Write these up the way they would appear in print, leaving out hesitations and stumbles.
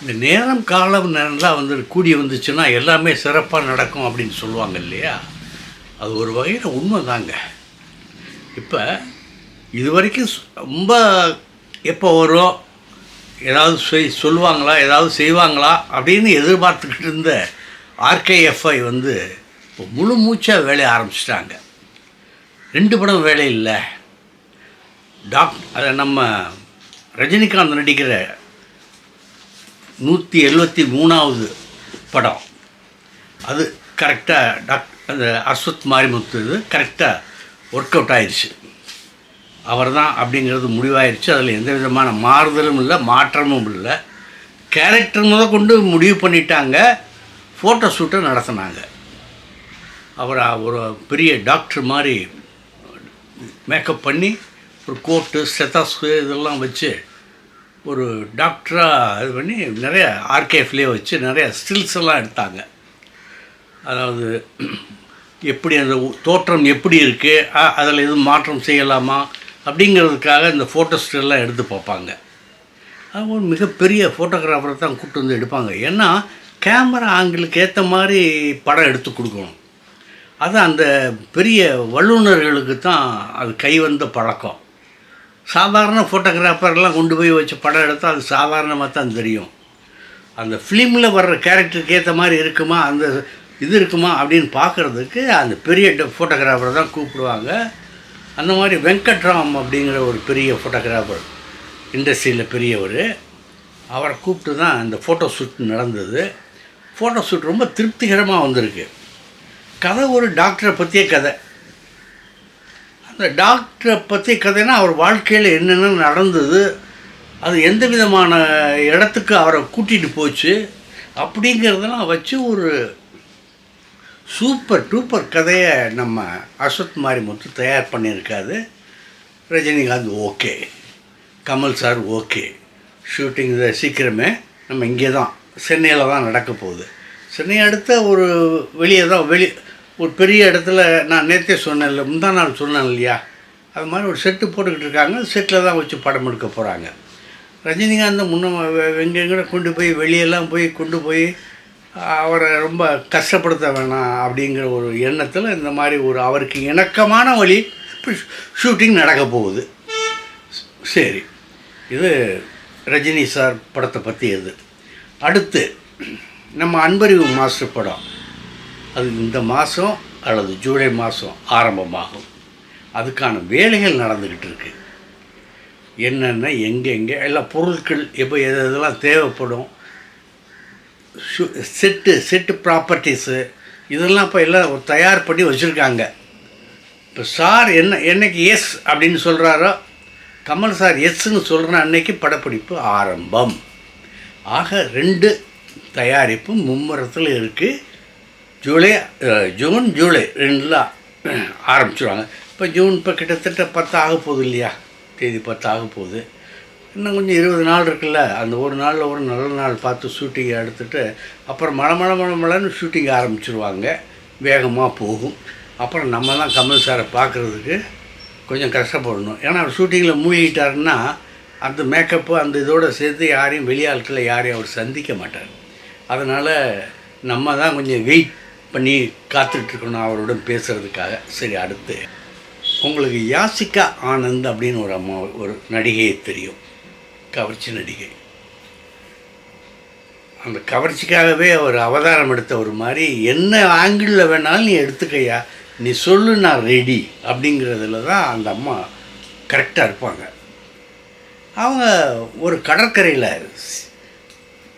இந்த நேரம் காலம் நேரம்லாம் வந்து கூடி வந்துச்சுன்னா எல்லாமே சிறப்பாக நடக்கும் அப்படின்னு சொல்லுவாங்க இல்லையா? அது ஒரு வகையில் உண்மை தாங்க. இப்போ இது வரைக்கும் ரொம்ப எப்போ வரும், ஏதாவது சொல்லுவாங்களா, ஏதாவது செய்வாங்களா அப்படின்னு எதிர்பார்த்துக்கிட்டு இருந்த ஆர்கேஎஃப்ஐ வந்து இப்போ முழு மூச்சாக வேலையை ஆரம்பிச்சிட்டாங்க. 2 படம் வேலை இல்லை. அதை நம்ம ரஜினிகாந்த் நடிக்கிற 173வது படம் அது கரெக்டாக அந்த அஸ்வத் மாரிமுத்து இது கரெக்டாக ஒர்க் அவுட் ஆயிடுச்சு. அவர் தான் அப்படிங்கிறது முடிவாயிடுச்சு. அதில் எந்த விதமான மாறுதலும் இல்லை, மாற்றமும் இல்லை. கேரக்டர் கொண்டு முடிவு பண்ணிட்டாங்க. ஃபோட்டோ ஷூட்டை நடத்தினாங்க. அவர் ஒரு பெரிய டாக்டர் மாதிரி மேக்கப் பண்ணி ஒரு கோட்டு ஸ்டெத்தாஸ்கோப் இதெல்லாம் வச்சு ஒரு டாக்டராக இது பண்ணி நிறைய ஆர்கேஃப்லேயே வச்சு நிறைய ஸ்டில்ஸ் எல்லாம் எடுத்தாங்க. அதாவது எப்படி அந்த தோற்றம் எப்படி இருக்குது, அதில் எதுவும் மாற்றம் செய்யலாமா அப்படிங்கிறதுக்காக இந்த ஃபோட்டோ ஸ்டில்லாம் எடுத்து பார்ப்பாங்க. அது ஒரு மிகப்பெரிய ஃபோட்டோகிராஃபரை தான் கூப்பிட்டு வந்து எடுப்பாங்க. ஏன்னா கேமரா ஆங்கிளுக்கு ஏற்ற மாதிரி படம் எடுத்து கொடுக்கணும். அது அந்த பெரிய வல்லுநர்களுக்கு தான் அது கைவந்த பழக்கம். சாதாரண ஃபோட்டோகிராஃபர்லாம் கொண்டு போய் வச்சு படம் எடுத்தால் அது சாதாரணமாக தான் தெரியும். அந்த ஃபிலிமில் வர்ற கேரக்டருக்கு ஏற்ற மாதிரி இருக்குமா, அந்த இது இருக்குமா அப்படின்னு பார்க்குறதுக்கு அந்த பெரிய ஃபோட்டோகிராஃபரை தான் கூப்பிடுவாங்க. அந்த மாதிரி வெங்கட்ராம் அப்படிங்கிற ஒரு பெரிய ஃபோட்டோகிராஃபர், இண்டஸ்ட்ரியில் பெரியவர், அவரை கூப்பிட்டு தான் அந்த ஃபோட்டோ ஷூட் நடந்தது. ஃபோட்டோ ஷூட் ரொம்ப திருப்திகரமாக வந்திருக்கு. கதை ஒரு டாக்டரை பற்றிய கதை. அந்த டாக்டரை பற்றி கதைன்னா அவர் வாழ்க்கையில் என்னென்ன நடந்தது, அது எந்த விதமான இடத்துக்கு அவரை கூட்டிகிட்டு போச்சு அப்படிங்கிறதெல்லாம் வச்சு ஒரு சூப்பர் டூப்பர் கதையை நம்ம அஸ்வத் மாரிமுத்து தயார் பண்ணியிருக்காது. Rajinikanth okay, Kamal sir okay. Shooting இதை சீக்கிரமே நம்ம இங்கே தான் சென்னையில் தான் நடக்க போகுது. சென்னை அடுத்த ஒரு வெளியே தான் ஒரு பெரிய இடத்துல நான் நேற்றே சொன்னேன்ல, முந்தா நாள் சொன்னேன் இல்லையா, அது மாதிரி ஒரு செட்டு போட்டுக்கிட்டு இருக்காங்க. செட்டில் தான் வச்சு படம் எடுக்க போகிறாங்க. ரஜினிகாந்தை எங்கெங்கே கொண்டு போய் வெளியெல்லாம் கொண்டு போய் அவரை ரொம்ப கஷ்டப்படுத்த வேணாம் அப்படிங்கிற ஒரு எண்ணத்தில் இந்த மாதிரி ஒரு அவருக்கு இணக்கமான வழி ஷூட்டிங் நடக்க போகுது. சரி, இது ரஜினி சார் படத்தை பற்றி இது. அடுத்து நம்ம அன்பறிவு மாஸ்டர் படம், அது இந்த மாதம் அல்லது ஜூலை மாதம் ஆரம்பமாகும். அதுக்கான வேலைகள் நடந்துக்கிட்டு இருக்கு. என்னென்ன எங்கெங்கே எல்லா பொருட்கள் எப்போ எதெல்லாம் தேவைப்படும், செட்டு ப்ராப்பர்ட்டிஸு இதெல்லாம் இப்போ எல்லாம் தயார் பண்ணி வச்சுருக்காங்க. இப்போ சார் என்னைக்கு எஸ் அப்படின்னு சொல்கிறாரோ, கமல் சார் எஸ்ன்னு சொல்கிற அன்னைக்கு படப்பிடிப்பு ஆரம்பம். ஆக 2 தயாரிப்பும் மும்முரத்தில் இருக்குது. ஜூன் ஜூலை 2 ஆரம்பிச்சுருவாங்க. இப்போ ஜூன் இப்போ கிட்டத்தட்ட 10 ஆக போகுது இல்லையா, தேதி 10 ஆக போகுது. இன்னும் கொஞ்சம் 20 நாள் இருக்குல்ல. அந்த ஒரு நாளில் ஒரு நல்ல நாள் பார்த்து ஷூட்டிங்கை எடுத்துகிட்டு அப்புறம் மழை ஷூட்டிங் ஆரம்பிச்சிருவாங்க. வேகமாக போகும். அப்புறம் நம்ம தான் கமல் சாரை பார்க்குறதுக்கு கொஞ்சம் கஷ்டப்படணும். ஏன்னா அவர் ஷூட்டிங்கில் மூழ்கிட்டாருன்னா அந்த மேக்கப்பு அந்த இதோடு சேர்த்து யாரையும் வெளியாட்களை யாரையும் அவர் சந்திக்க மாட்டார். அதனால் நம்ம தான் கொஞ்சம் வெயிட் பண்ணி காத்துட்ருக்கணும் அவருடன் பேசுகிறதுக்காக. சரி, அடுத்து உங்களுக்கு யாசிகா ஆனந்த் அப்படின்னு ஒரு நடிகையை தெரியும், கவர்ச்சி நடிகை. அந்த கவர்ச்சிக்காகவே அவர் அவதாரம் எடுத்த ஒரு மாதிரி, என்ன ஆங்கிளில் வேணாலும் நீ எடுத்துக்கையா, நீ சொல்லு நான் ரெடி அப்படிங்கிறதுல தான் அந்த அம்மா கரெக்டாக இருப்பாங்க. அவங்க ஒரு கடற்கரையில்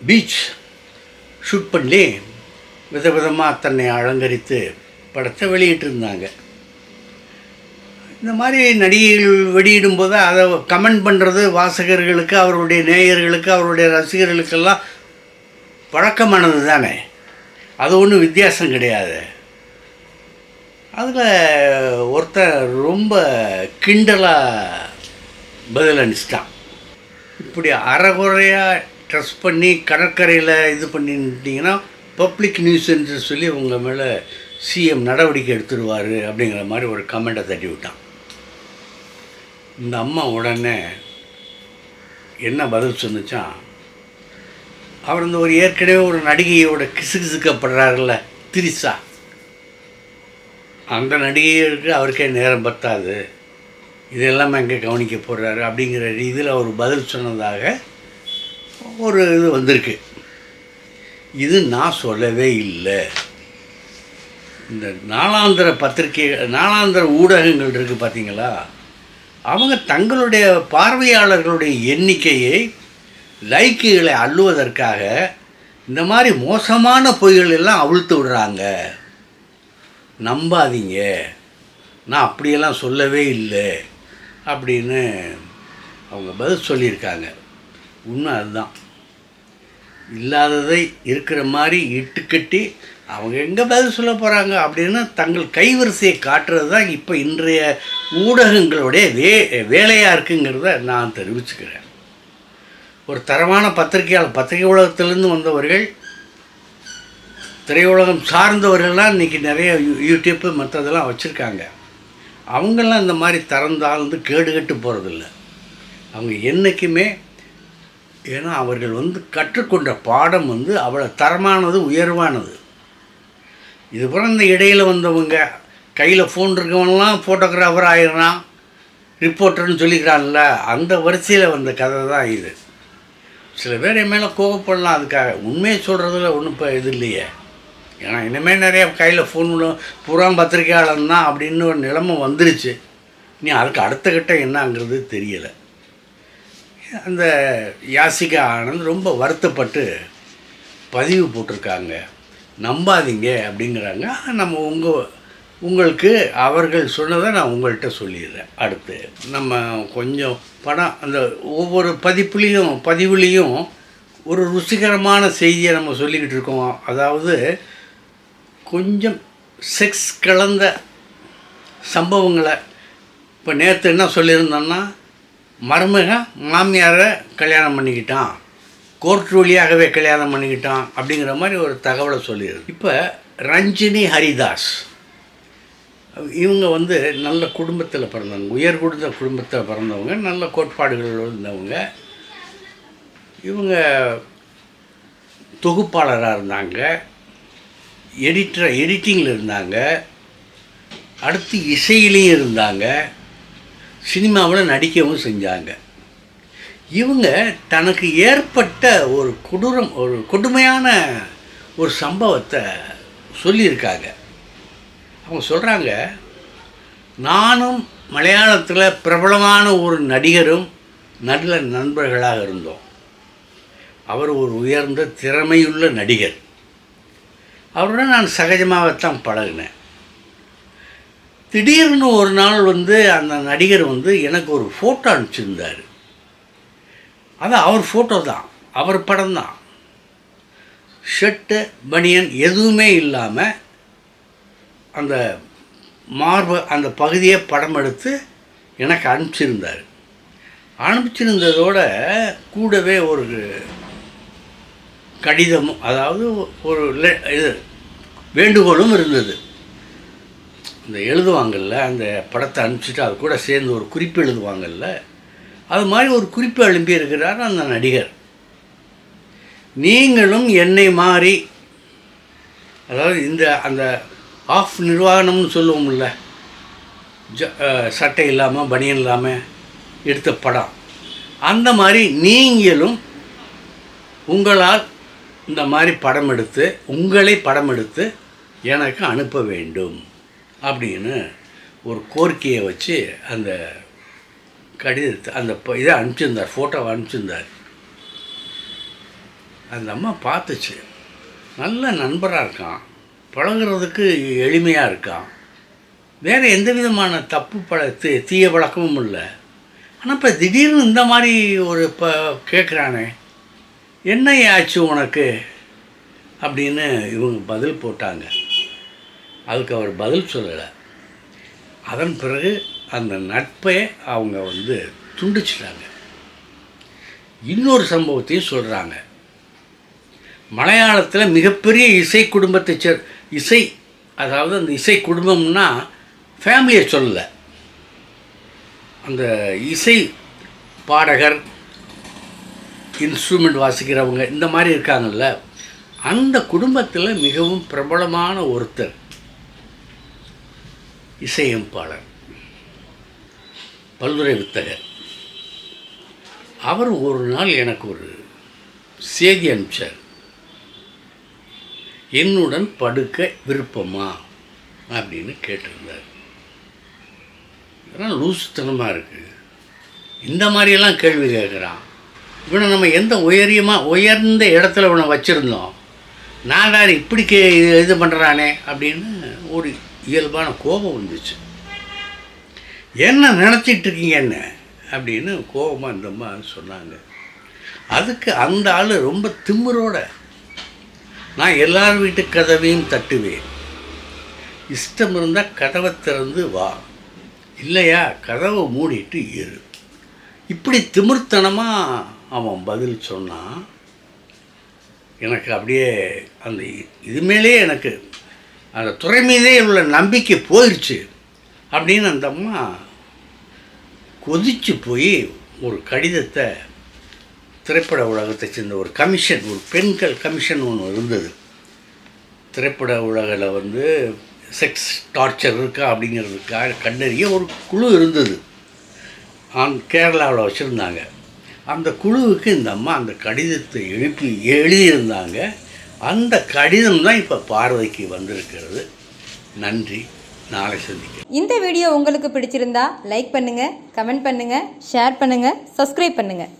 பீச் ஷூட் பண்ணி விதவிதமாக தன்னை அலங்கரித்து படத்தை வெளியிட்டிருந்தாங்க. இந்த மாதிரி நடிகைகள் வெளியிடும்போது அதை கமெண்ட் பண்ணுறது வாசகர்களுக்கு, அவருடைய நேயர்களுக்கு, அவருடைய ரசிகர்களுக்கெல்லாம் பழக்கமானது தானே. அது ஒன்றும் வித்தியாசம் கிடையாது. அதில் ஒருத்தர் ரொம்ப கிண்டலாக பதில் அனுப்பிச்சிட்டான். இப்படி அரைகுறையாக ட்ரெஸ் பண்ணி கடற்கரையில் இது பண்ணிட்டீங்கன்னா பப்ளிக் நியூஸ் என்று சொல்லி உங்கள் மேலே சிஎம் நடவடிக்கை எடுத்துடுவார் அப்படிங்கிற மாதிரி ஒரு கமெண்ட்டை தட்டி விட்டான். இந்த அம்மா உடனே என்ன பதில் சொன்னிச்சான், அவர் வந்து ஒரு ஏற்கனவே ஒரு நடிகையோட கிசுகிசுக்கப்படுறாருல்ல திரிசா, அந்த நடிகைகளுக்கு அவருக்கே நேரம் பத்தாது, இதெல்லாம் எங்கே கவனிக்க போடுறாரு அப்படிங்கிற ரீதியில் அவர் பதில் சொன்னதாக ஒரு இது வந்திருக்கு. இது நான் சொல்லவே இல்லை. இந்த நாளாந்திர நாளாந்திர ஊடகங்கள் இருக்குது பார்த்தீங்களா, அவங்க தங்களுடைய பார்வையாளர்களுடைய எண்ணிக்கையை, லைக்குகளை அள்ளுவதற்காக இந்த மாதிரி மோசமான பொய்கள் எல்லாம் அவிழ்த்து விடுறாங்க. நம்பாதீங்க, நான் அப்படியெல்லாம் சொல்லவே இல்லை அப்படின்னு அவங்க பதில் சொல்லியிருக்காங்க. உண்மை அதுதான். இல்லாததை இருக்கிற மாதிரி இட்டுக்கட்டி அவங்க எங்கே பதில் சொல்ல போகிறாங்க அப்படின்னு தங்கள் கைவரிசையை காட்டுறது தான் இப்போ இன்றைய ஊடகங்களுடைய வேலையாக இருக்குங்கிறத நான் தெரிவிச்சுக்கிறேன். ஒரு தரமான பத்திரிகை உலகத்திலேருந்து வந்தவர்கள், திரையுலகம் சார்ந்தவர்கள்லாம் இன்றைக்கி நிறைய யூடியூப்பு மற்றதெல்லாம் வச்சுருக்காங்க. அவங்கெல்லாம் இந்த மாதிரி திறந்தாழ்ந்து கேடுகட்டு போகிறதில்ல. அவங்க என்றைக்குமே, ஏன்னா அவர்கள் வந்து கற்றுக்கொண்ட பாடம் வந்து அவ்வளோ தரமானது, உயர்வானது. இதுபுறம் இந்த இடையில் வந்தவங்க, கையில் ஃபோன் இருக்கவங்கலாம் ஃபோட்டோகிராஃபர் ஆயிடுறான், ரிப்போர்ட்டர்னு சொல்லிக்கிறான்ல, அந்த வரிசையில் வந்த கதை தான் இது. சில பேர் என் மேலே கோவப்படலாம், அதுக்காக உண்மையை சொல்கிறதுல ஒன்றும் இப்போ இது இல்லையே. ஏன்னா இனிமேல் நிறைய கையில் ஃபோன் பூரா பத்திரிக்கையாளன் தான் அப்படின்னு ஒரு நிலைமை வந்துருச்சு. நீ அதுக்கு அடுத்த கட்டம் என்னங்கிறது தெரியலை. அந்த யாசிகா ஆனந்த் ரொம்ப வருத்தப்பட்டு பதிவு போட்டிருக்காங்க. நம்பாதீங்க அப்படிங்கிறாங்க. நம்ம உங்களுக்கு அவர்கள் சொன்னதை நான் உங்கள்கிட்ட சொல்லிடுறேன். அடுத்து நம்ம கொஞ்சம் படம் அந்த ஒவ்வொரு பதிவுலேயும் ஒரு ருசிகரமான செய்தியை நம்ம சொல்லிக்கிட்டு இருக்கோம். அதாவது கொஞ்சம் செக்ஸ் கலந்த சம்பவங்களை. இப்போ நேற்று என்ன சொல்லியிருந்தோன்னா, மருமக மாமியாரை கல்யாணம் பண்ணிக்கிட்டான், கோர்ட் வழியாகவே கல்யாணம் பண்ணிக்கிட்டான் அப்படிங்கிற மாதிரி ஒரு தகவலை சொல்லிடுது. இப்போ ரஞ்சினி ஹரிதாஸ் இவங்க வந்து நல்ல குடும்பத்தில் பிறந்தவங்க, உயர் குடும்பத்தில் பிறந்தவங்க, நல்ல கோட்பாடுகள் இருந்தவங்க. இவங்க தொகுப்பாளராக இருந்தாங்க, எடிட்டிங்கில் இருந்தாங்க, அடுத்து இசையிலையும் இருந்தாங்க, சினிமாவில் நடிக்கவும் செஞ்சாங்க. இவங்க தனக்கு ஏற்பட்ட ஒரு கொடுமையான ஒரு சம்பவத்தை சொல்லியிருக்காங்க. அவங்க சொல்கிறாங்க, நானும் மலையாளத்தில் பிரபலமான ஒரு நடிகரும் நல்ல நண்பர்களாக இருந்தோம். அவர் ஒரு உயர்ந்த திறமையுள்ள நடிகர். அவருடன் நான் சகஜமாகத்தான் பழகினேன். திடீர்னு ஒரு நாள் வந்து அந்த நடிகர் வந்து எனக்கு ஒரு ஃபோட்டோ அனுப்பிச்சிருந்தார். அது அவர் ஃபோட்டோ தான், அவர் படம் தான். ஷர்ட்டு பனியன் எதுவுமே இல்லாமல் அந்த அந்த பகுதியை படம் எடுத்து எனக்கு அனுப்பிச்சிருந்தார். அனுப்பிச்சிருந்ததோட கூடவே ஒரு கடிதமும், அதாவது ஒரு இது வேண்டுகோளும் இருந்தது. இந்த எழுதுவாங்கள்ல, அந்த படத்தை அனுப்பிச்சிட்டு அது கூட சேர்ந்து ஒரு குறிப்பு எழுதுவாங்கள்ல, அது மாதிரி ஒரு குறிப்பு எழுப்பியிருக்கிறார் அந்த நடிகர். நீங்களும் என்னை மாறி, அதாவது அந்த ஆஃப் நிர்வாகம்னு சொல்லுவோம்ல, சட்டை இல்லாமல் பனியன் இல்லாமல் எடுத்த படம், அந்த மாதிரி நீங்களும் உங்களால் இந்த மாதிரி உங்களை படம் எடுத்து எனக்கு அனுப்ப வேண்டும் அப்படின்னு ஒரு கோரிக்கையை வச்சு அந்த கடிதத்தை இதை அனுப்பிச்சிருந்தார், ஃபோட்டோவை அனுப்பிச்சிருந்தார். அந்த அம்மா பார்த்துச்சு, நல்ல நண்பராக இருக்கான், பழகிறதுக்கு எளிமையாக இருக்கான், வேறு எந்த விதமான தீய பழக்கமும் இல்லை. ஆனால் இப்போ திடீர்னு இந்த மாதிரி ஒரு கேட்குறானே, என்ன ஆச்சு உனக்கு அப்படின்னு இவங்க பதில் போட்டாங்க. அதுக்கு அவர் பதில் சொல்லலை. அதன் பிறகு அந்த நட்பை அவங்க வந்து துண்டிச்சிட்டாங்க. இன்னொரு சம்பவத்தையும் சொல்கிறாங்க. மலையாளத்தில் மிகப்பெரிய இசை குடும்பத்தை அதாவது அந்த இசை குடும்பம்னா ஃபேமிலியை சொல்லலை, அந்த இசை பாடகர் இன்ஸ்ட்ருமெண்ட் வாசிக்கிறவங்க இந்த மாதிரி இருக்காங்கல்ல, அந்த குடும்பத்தில் மிகவும் பிரபலமான ஒருத்தர் இசையமைப்பாளர், பல்துறை வித்தகர். அவர் ஒரு நாள் எனக்கு ஒரு செய்தி அனுப்பிச்சார். என்னுடன் படுக்க விருப்பமா அப்படின்னு கேட்டிருந்தார். இதெல்லாம் லூசுத்தனமாக இருக்குது. இந்த மாதிரியெல்லாம் கேள்வி கேட்குறான். இவனை நம்ம எந்த உயர்ந்த இடத்துல இவனை வச்சுருந்தோம், நான் இப்படி இது பண்ணுறானே அப்படின்னு ஒரு இயல்பான கோபம் வந்துச்சு. என்ன நினச்சிட்டு இருக்கீங்க என்ன அப்படின்னு கோபமாக இந்த அம்மா சொன்னாங்க. அதுக்கு அந்த ஆள் ரொம்ப திமிரோட, நான் எல்லார் வீட்டு கதவையும் தட்டுவேன், இஷ்டம் இருந்தால் கதவை திறந்து வா, இல்லையா கதவை மூடிட்டு இரு, இப்படி திமிர்த்தனமாக அவன் பதில் சொன்னான். எனக்கு அப்படியே அந்த இது மேலேயே எனக்கு அந்த துறை மீதே உள்ள நம்பிக்கை போயிடுச்சு அப்படின்னு அந்த அம்மா கொதிச்சு போய் ஒரு கடிதத்தை திரைப்பட உலகத்தை சேர்ந்த ஒரு கமிஷன், ஒரு பெண்கள் கமிஷன் ஒன்று இருந்தது. திரைப்பட உலகில் செக்ஸ் டார்ச்சர் இருக்கா அப்படிங்கிறதுக்காக கண்டறிய ஒரு குழு இருந்தது. கேரளாவில் வச்சுருந்தாங்க. அந்த குழுவுக்கு இந்த அம்மா அந்த கடிதத்தை எழுதியிருந்தாங்க. அந்த கடிதம் தான் இப்போ பார்வைக்கு வந்திருக்கிறது. நன்றி, நாளை சந்திக்கிறேன். இந்த வீடியோ உங்களுக்கு பிடிச்சிருந்தா லைக் பண்ணுங்கள், கமெண்ட் பண்ணுங்கள், ஷேர் பண்ணுங்கள், சப்ஸ்கிரைப் பண்ணுங்கள்.